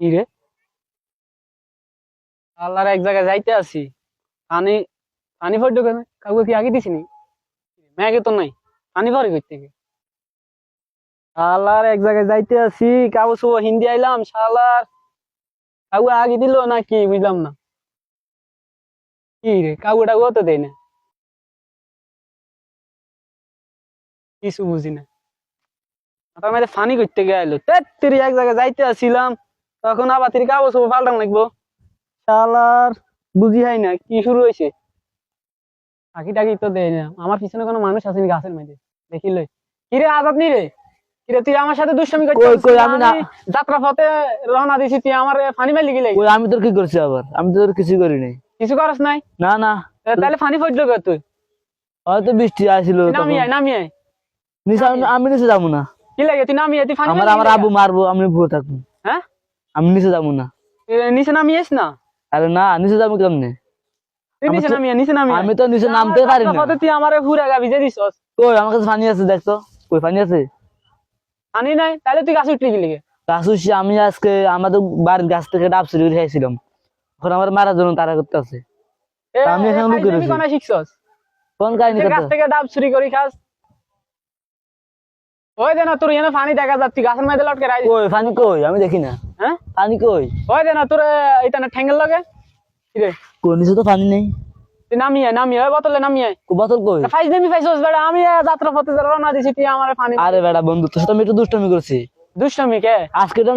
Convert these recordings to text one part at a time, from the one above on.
কি রে? আল্লাহর এক জায়গায় যাইতে আছি। পানি পানি পড়লো কেন? কাউকে কি আগে দিছিনি? ম্যাগে তো নাই। পানি পড়ে কই থেকে? আল্লাহর এক জায়গায় যাইতে আছি। কাগজ হিন্দি আইলাম শালার কাউকে আগে দিল না কি বুঝলাম না। কি রে? কাউকে টাউকে তো দেয় না। কিছু বুঝি না। মাথার মধ্যে ফানি করতে গেলো। তেত্রিশ এক জায়গায় যাইতে আসছিলাম। তখন আবার তিরি কাগজ পাল্টান লাগবো। শালার বুঝি হয় না কি শুরু হয়েছে। পাখি টাকি তো দেয় না। আমার পিছনে কোনো মানুষ আসেনি গাছের মধ্যে দেখি লই। কিরে আজাদ নি রে? কিরে তুই আমার সাথে দুষ্টামি কই করছিস? কই আমি না যাত্রা পথে রওনা দিছি তুই আমার ফানি মাইলি গিলে। কই আমি তোর কি করছি আবার? আমি তো তোর কিছু করি নাই। কিছু করস নাই? না না তাহলে ফানি ফজল কর তুই। হয়তো বৃষ্টি আসছিল তুই তখন। নামি আয়। নিচে আমি নিচে যাবো না। কি লাগে তুই নামি আয় তুই ফানি আমার মাইলি আমার গিলে। আব্বু মারবো, আমি ভুলে থাকবো। হ্যাঁ? আমি নিচে যাবো না। নিচে নামি আইস না। আরে না, নিচে যাবো কেমনে? তুই নিচে নামি আয়, নিচে নামি আয়। আমি তো নিচে নামতে পারি না। পথে তুই আমারে ঘুরে গা ভিজে দিছস। কই আমার কাছে পানি আছে দেখতো। কই পানি আছে? পানি নাই তাহলে তুই গাছ উঠলি গিলে। গাছ আমি আজকে আমাদের বাড়ির গাছ থেকে ডাব চুরি করে খাইছিলাম। এখন আমার মারার জন্য তারা করতে আছে। আমি এখানে লুকিয়ে রয়েছি। কোন শিখছস? কোন কাহিনী গাছ কথা? থেকে ডাব চুরি করি খাস। ওই দে না তোর এনে পানি দেখা যাচ্ছে গাছের মধ্যে লটকে রাই। কই পানি কই? আমি দেখি না। হ্যাঁ? পানি কই? ওই দে না তোর এইখানে ঠ্যাঙ্গেল লাগে। কি রে? কই নিচে তো পানি নেই। তুই নামি আয় বোতলে নামি আয়। বোতল কই? ফাইছস বেটা আমি যাত্রা পথে রওনা দিছি তুই আমার পানি। আরে বেটা বন্ধু, তোর সাথে আমি একটু দুষ্টামি করছি দুষ্টামি কে? আজকে তো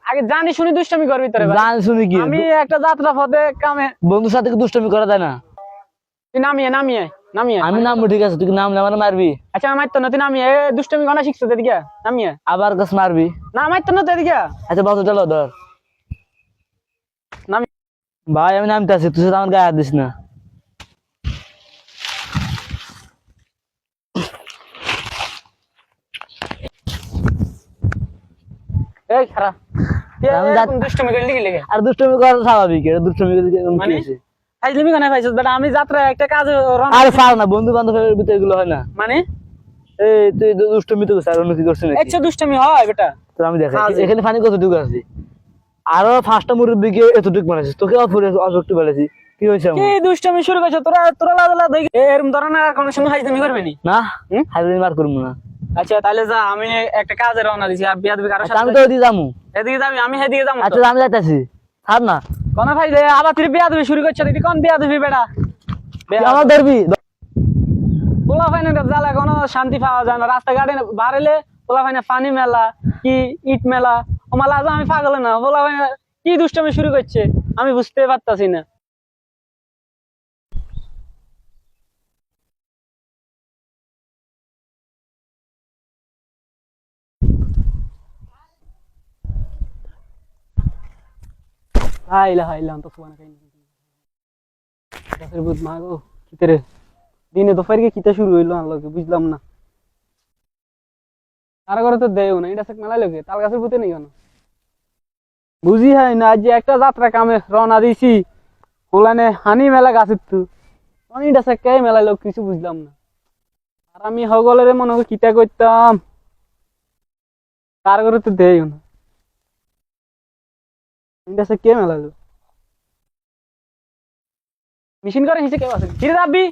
আগে জানি শুনি দুষ্টামি করবি তোরে ভাই। জানি শুনি কি আমি একটা যাত্রা পথে কামে। বন্ধুর সাথে কি দুষ্টামি করা যায় না? তুই নামি আয়। আমি নামবো ঠিক আছে, তুই কি নামলে আমার মারবি। আচ্ছা আমার তো না তুই নামি আয়। দুষ্টামি কোনা শিখছস এদিকে? নামি আয়। আবার কাছে মারবি। না আমার তো না তো এদিকে। আচ্ছা বোতল চালো ধর। নামি। ভাই আমি নামতে আছি, তুই সাথে আমার গায়ে হাত দিস না। এই খারাপ। আমি দুষ্টামি করলি কি লেগে? আর দুষ্টামি করা স্বাভাবিক, এটা দুষ্টামি করে কি মানে হয়েছে? ফাইজলিমি কোনা ফাইছস বেটা আমি যাত্রা একটা কাজ আর পার না, বন্ধু বান্ধবের ভিতরে এগুলো হয় না। মানে এই তুই দুষ্টামি তো করছিস, আর অন্য কি করছিস নাকি? একশো দুষ্টামি হয় বেটা। তো আমি দেখাই এখানে পানি কতটুকু আছে। আরো 5টা মুরব্বিকে এতটুকু বানাইছিস, তোকে অযুক্তি বলেছি। কি হয়েছে কি দুষ্টামি শুরু করছ তোরা? তোরা লাদলা দেখ এরকম ধরনের কোন সময় ফাইজলামি করবে নি? না হাইজলামি মার করবো না। আচ্ছা তাহলে যা আমি একটা কাজে রওনা দিছি আর বিয়া দিবি কারোর আচ্ছা, সাথে। আমি তো ওইদিকে যাবো। এদিকে যাবি আমি সেদিকে যাবো। আচ্ছা আমি যাইতেছি, ছাড় না। কোন ফাইলে আবার তুই বিয়া দিবি শুরু করছ দিদি কোন বিয়া দিবি বেটা? তুই আমার ধরবি। পোলা ফাইনে জ্বালা কোনো শান্তি পাওয়া যায় না। রাস্তাঘাটে বাড়াইলে পোলা ফাইনে পানি মেলা কি ইট মেলা ও মালা আমি পাগল না। পোলা ফাইনে কি দুষ্টামি শুরু করছে আমি বুঝতে পারতাছি না। হাইলা হাইলা তো সুবহান গাছের ভূত মা গো কিতে দিনে তো ফাইরে কিতা শুরু হইলো আল্লাহকে বুঝলাম না। আর করে তো দেও না এটা মেলা লোকে তাল গাছের ভূতে নেই কেন বুঝি হয় না। যে একটা যাত্রা কামে রওনা দিছি ওলানে হানি মেলা গাছের তো অনেকটা সে কে মেলা লোক কিছু বুঝলাম না। আর আমি হগলের মনে হয় কিতা করতাম তার করে তো দেও না এটা সে কে মেলা লোক মেশিন করে হিসে কেউ আছে কিরে দাবি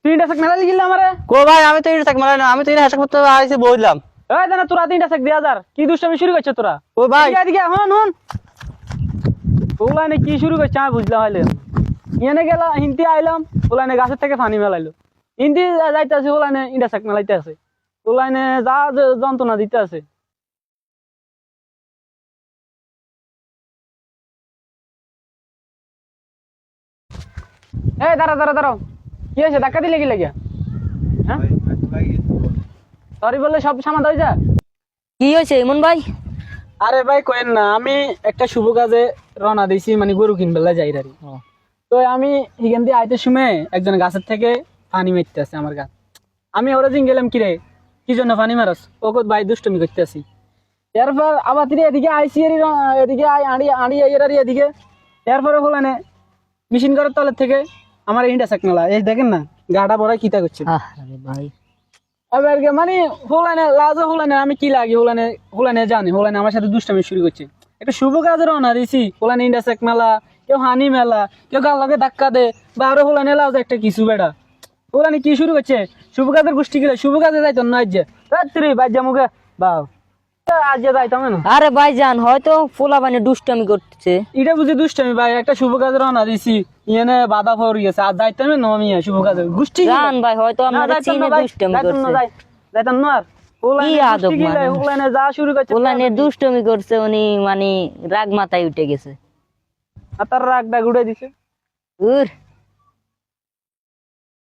তুই এটা মেলা গেলি আমারে। কো ভাই আমি তো এটা মেলা না, আমি তো এটা হাসা করতে আইছি বললাম। এই জানা তোরা 3টা সেক 2000 কি দুষ্টামি শুরু করছ তোরা? ও ভাই এদিকে হন হন ওলানে কি শুরু করছে আমি বুঝলাম হইলে ইয়ানে গেলা হিন্দি আইলাম ওলানে গাছের থেকে পানি মেলাইলো হিন্দি যাইতেছে ওলানে ইন্ডা সেক মেলাইতে আছে ওলানে যা যন্ত্রণা দিতে আছে। এই দাঁড়াও কি হয়েছে ধাক্কা দিলে কি লাগিয়া? হ্যাঁ সরি বললে সব সমাধান হয়ে যা। কি হয়েছে ইমন ভাই? আরে ভাই কোয়েন না আমি একটা শুভ কাজে রওনা দিছি মানে গরু কিনবেলা যাই রারি। তো আমি এখান দিয়ে আইতে সময় একজন গাছের থেকে পানি মারতে আছে আমার গাছ। আমি ওরা দিন গেলাম কিরে কি জন্য পানি মারস ওকে ভাই দুষ্টমি করতে আসি। এরপর আবার তিনি এদিকে আইসি এদিকে আড়ি এদিকে এরপরে হলো না মেশিন করার তলের থেকে আমার ইন্ডা মেলা এই দেখেন না গাটা বড় কিতা করছে ভাই। এবার মানে হোলানে লাজও হোলানে আমি কি লাগি হোলানে জানি হোলানে আমার সাথে দুষ্টামি শুরু করছে। একটা শুভ কাজে রওনা দিছি, পোলানি ইন্ডাসেক মেলা, কেউ হানি মেলা, কেউ গাল লগে ধাক্কা দে, বা আরো পোলানি এলাও যে একটা কিছু বেড়া পোলানি কি শুরু করছে শুভ কাজের গোষ্ঠী গিলে শুভ কাজে যাইতো না আজ রাত্রি বাজ্যা মুখে বাউ আজ যাইতাম না। আরে ভাইজান হয়তো পোলা বানি দুষ্টামি করতেছে। এটা বুঝি দুষ্টামি ভাই, একটা শুভ কাজে রওনা দিছি, ইয়েনে বাধা পড়ে গেছে, আর যাইতাম না আমি শুভ কাজে গোষ্ঠী জান ভাই হয়তো আপনারা চিনে দুষ্টামি করছে। যাইতাম না আর কি আদব মানুষ। পোলানি যা শুরু করছে পোলানে দুষ্টামি করছে, উনি মানে রাগ মাথায় উঠে গেছে। আর তার রাগ ডাক উড়ে দিছে। উর